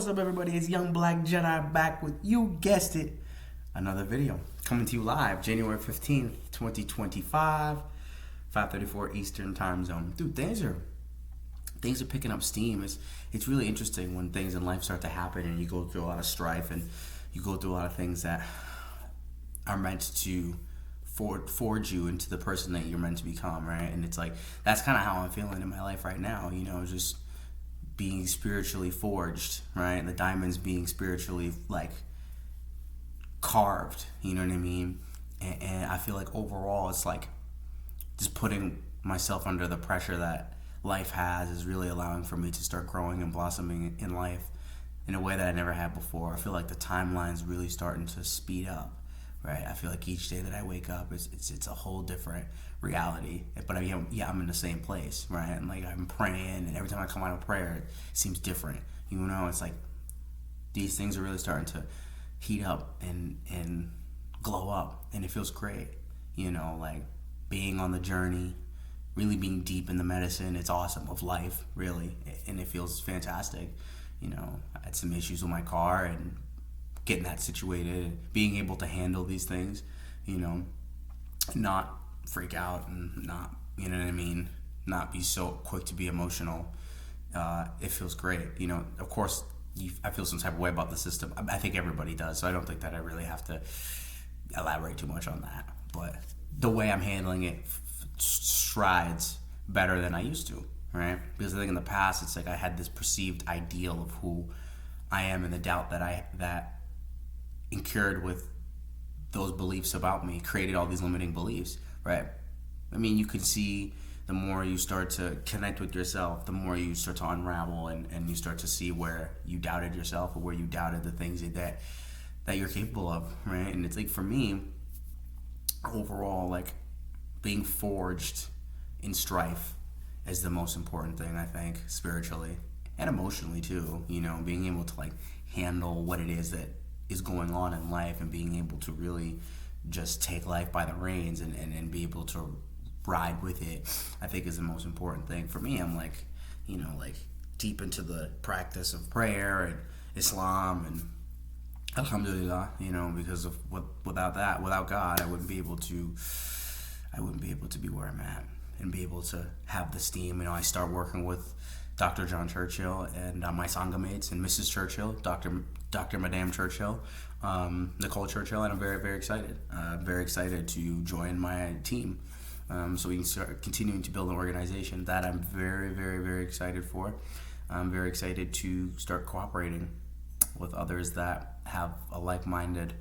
What's up, everybody? It's Young Black Jedi back with, you guessed it, another video. Coming to you live January 15th, 2025, 5:34 Eastern Time Zone. Dude, things are picking up steam. It's really interesting when things in life start to happen and you go through a lot of strife and you go through a lot of things that are meant to forge you into the person that you're meant to become, right? And it's like, that's kind of how I'm feeling in my life right now, you know, just being spiritually forged, right? The diamonds being spiritually like carved, you know what I mean? And I feel like overall it's like just putting myself under the pressure that life has is really allowing for me to start growing and blossoming in life in a way that I never had before. I feel like the timeline's really starting to speed up, right? I feel like each day that I wake up, it's a whole different reality. But I'm in the same place, right? And like I'm praying, and every time I come out of prayer, it seems different. You know, it's like these things are really starting to heat up and glow up, and it feels great. You know, like being on the journey, really being deep in the medicine. It's awesome of life, really, and it feels fantastic. You know, I had some issues with my car and getting that situated, being able to handle these things, you know, not freak out and not, you know what I mean, not be so quick to be emotional. It feels great. You know, of course, I feel some type of way about the system. I think everybody does, so I don't think that I really have to elaborate too much on that. But the way I'm handling it strides better than I used to, right? Because I think in the past, it's like I had this perceived ideal of who I am and the doubt that incurred with those beliefs about me created all these limiting beliefs, right? I mean, you can see the more you start to connect with yourself, the more you start to unravel and you start to see where you doubted yourself or where you doubted the things that you're capable of, right? And it's like, for me, overall, like being forged in strife is the most important thing, I think, spiritually and emotionally too. You know, being able to like handle what it is that is going on in life and being able to really just take life by the reins and be able to ride with it, I think is the most important thing. For me, I'm like, you know, like deep into the practice of prayer and Islam and alhamdulillah, you know, because of without God, I wouldn't be able to be where I'm at and be able to have the steam. You know, I start working with Dr. John Churchill and my Sangha mates and Mrs. Churchill, Dr. Madame Churchill, Nicole Churchill, and I'm very, very excited. Very excited to join my team, so we can start continuing to build an organization that I'm very, very, very excited for. I'm very excited to start cooperating with others that have a like-minded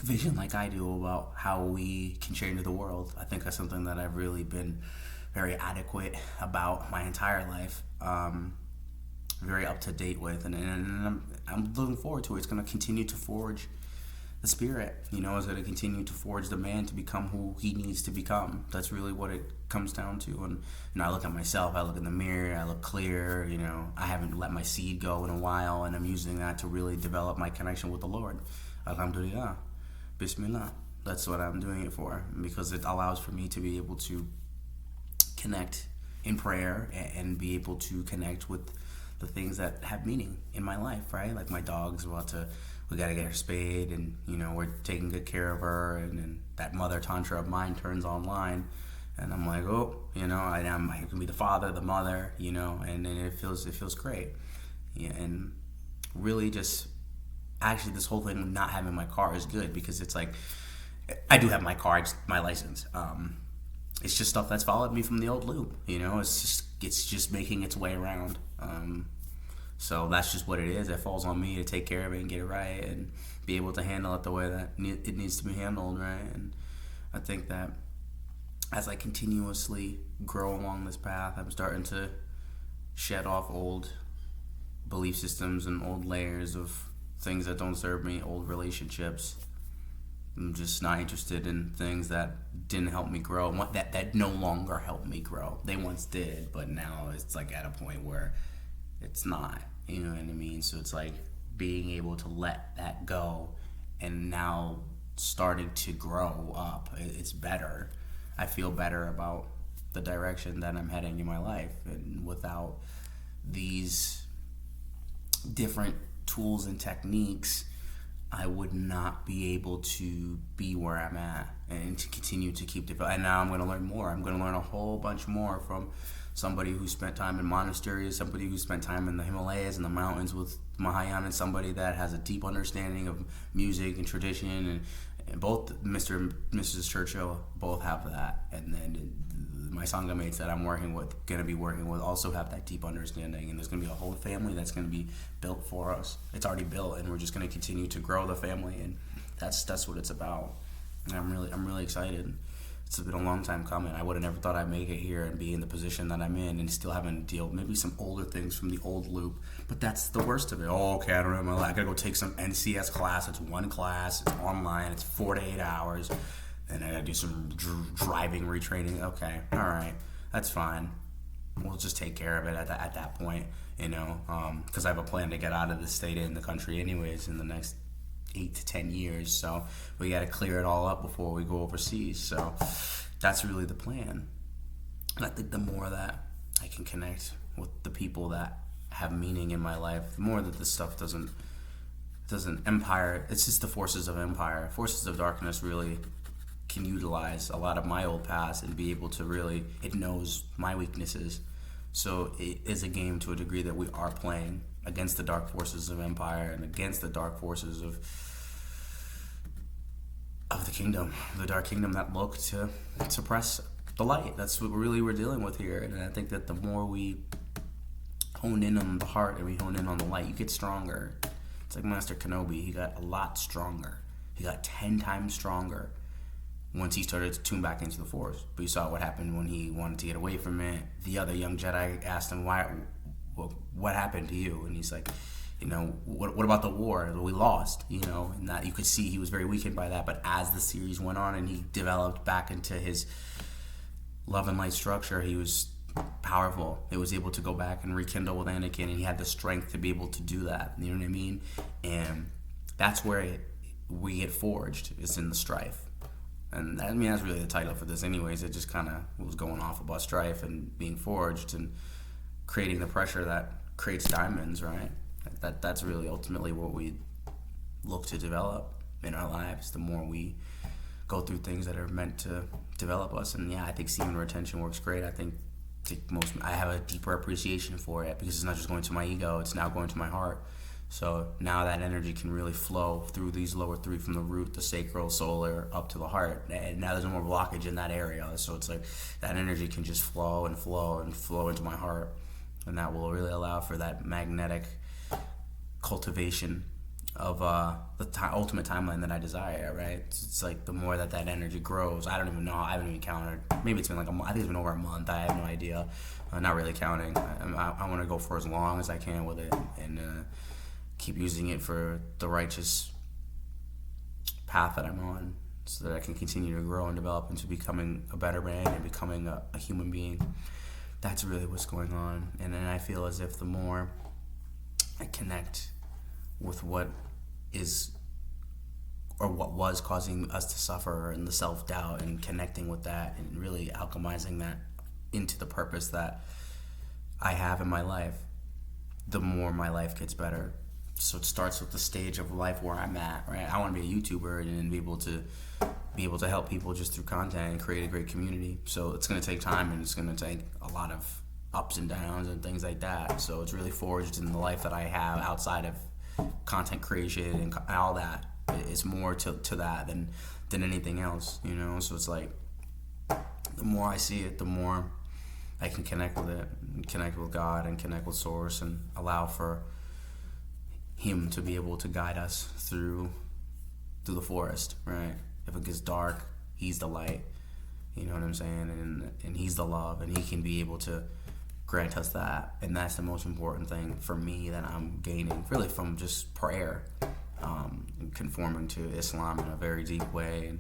vision like I do about how we can change the world. I think that's something that I've really been very adequate about my entire life, very up to date with, and I'm looking forward to it. It's going to continue to forge the spirit, you know. It's going to continue to forge the man to become who he needs to become. That's really what it comes down to. And you know, I look at myself, I look in the mirror, I look clear. You know, I haven't let my seed go in a while, and I'm using that to really develop my connection with the Lord. Alhamdulillah, Bismillah. That's what I'm doing it for, because it allows for me to be able to connect in prayer and be able to connect with the things that have meaning in my life, right? Like my dog's we gotta get her spayed, and you know, we're taking good care of her, and then that mother tantra of mine turns online, and I'm like, oh, you know, I can be the father, the mother, you know, and then it feels great. Yeah, and really just actually this whole thing of not having my car is good, because it's like I do have my car, my license. It's just stuff that's followed me from the old loop, you know. It's just making its way around. So that's just what it is. It falls on me to take care of it and get it right and be able to handle it the way that it needs to be handled, right? And I think that as I continuously grow along this path, I'm starting to shed off old belief systems and old layers of things that don't serve me, old relationships. I'm just not interested in things that didn't help me grow, that no longer help me grow. They once did, but now it's like at a point where it's not, you know what I mean? So it's like being able to let that go and now starting to grow up. It's better. I feel better about the direction that I'm heading in my life, and without these different tools and techniques, I would not be able to be where I'm at and to continue to keep developing. And now I'm going to learn more. I'm going to learn a whole bunch more from somebody who spent time in monasteries, somebody who spent time in the Himalayas and the mountains with Mahayana, and somebody that has a deep understanding of music and tradition. And both Mr. and Mrs. Churchill both have that. And then my Sangha mates that I'm going to be working with, also have that deep understanding. And there's going to be a whole family that's going to be built for us. It's already built, and we're just going to continue to grow the family. And that's what it's about. And I'm really excited. It's been a long time coming. I would have never thought I'd make it here and be in the position that I'm in and still having to deal with maybe some older things from the old loop. But that's the worst of it. Oh, okay, I don't have my life. I gotta go take some NCS class. It's one class. It's online. It's 4 to 8 hours. And I gotta do some driving retraining. Okay, all right, that's fine. We'll just take care of it at that point, because I have a plan to get out of the state and the country anyways in the next 8 to 10 years, so we got to clear it all up before we go overseas. So that's really the plan. And I think the more that I can connect with the people that have meaning in my life, the more that this stuff doesn't empire. It's just the forces of empire, forces of darkness really can utilize a lot of my old past and be able to really, it knows my weaknesses. So it is a game to a degree that we are playing against the dark forces of empire and against the dark forces of the kingdom, the dark kingdom that look to suppress the light. That's what really we're dealing with here. And I think that the more we hone in on the heart and we hone in on the light, you get stronger. It's like Master Kenobi. He got a lot stronger. He got 10 times stronger once he started to tune back into the Force. But you saw what happened when he wanted to get away from it. The other young Jedi asked him, what happened to you? And he's like, what about the war? We lost, and that you could see he was very weakened by that. But as the series went on and he developed back into his love and light structure, he was powerful. He was able to go back and rekindle with Anakin, and he had the strength to be able to do that. You know what I mean? And that's where we get forged, is in the Strife. And that's really the title for this anyways. It just kind of was going off about Strife and being forged and creating the pressure that creates diamonds, right? That's really ultimately what we look to develop in our lives. The more we go through things that are meant to develop us. And yeah, I think semen retention works great. I think I have a deeper appreciation for it because it's not just going to my ego, it's now going to my heart. So now that energy can really flow through these lower three, from the root, the sacral, solar, up to the heart. And now there's no more blockage in that area. So it's like that energy can just flow and flow and flow into my heart. And that will really allow for that magnetic cultivation of the ultimate timeline that I desire, right? It's like the more that energy grows, I don't even know, I haven't even counted. Maybe it's been like I think it's been over a month, I have no idea. Not really counting. I want to go for as long as I can with it and keep using it for the righteous path that I'm on, so that I can continue to grow and develop into becoming a better man and becoming a human being. That's really what's going on. And then I feel as if the more I connect with what is, or what was causing us to suffer, and the self-doubt, and connecting with that and really alchemizing that into the purpose that I have in my life, the more my life gets better. So it starts with the stage of life where I'm at, right? I want to be a YouTuber and be able to help people just through content and create a great community. So it's going to take time, and it's going to take a lot of ups and downs and things like that. So it's really forged in the life that I have outside of content creation and all that. It's more to that than anything else, So it's like the more I see it, the more I can connect with it, and connect with God, and connect with Source, and allow for Him to be able to guide us through the forest, right? If it gets dark, He's the light, you know what I'm saying? And He's the love, and He can be able to grant us that. And that's the most important thing for me that I'm gaining, really, from just prayer, conforming to Islam in a very deep way,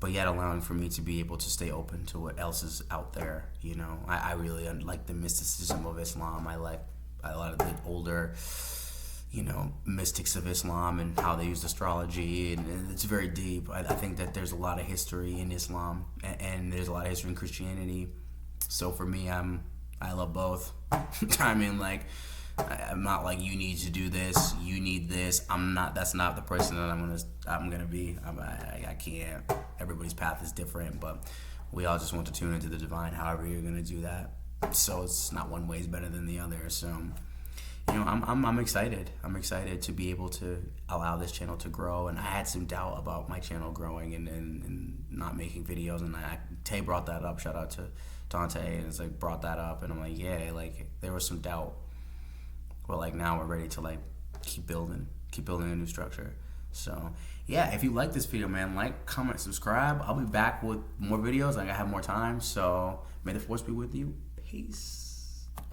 but yet allowing for me to be able to stay open to what else is out there. I really like the mysticism of Islam. I like a lot of the older mystics of Islam and how they use astrology, and it's very deep. I think that there's a lot of history in Islam, and there's a lot of history in Christianity. So for me, I love both. I mean, like, I'm not like, you need to do this, you need this. I'm not. That's not the person that I'm gonna be. I can't. Everybody's path is different, but we all just want to tune into the divine. However you're gonna do that. So it's not one way is better than the other. So, you know, I'm excited. I'm excited to be able to allow this channel to grow. And I had some doubt about my channel growing and not making videos. And Tay brought that up. Shout out to Dante. And it's like, brought that up. And I'm like, yeah, like there was some doubt. But like now we're ready to like keep building a new structure. So yeah, if you like this video, man, like, comment, subscribe. I'll be back with more videos. Like, I have more time. So may the force be with you. Peace.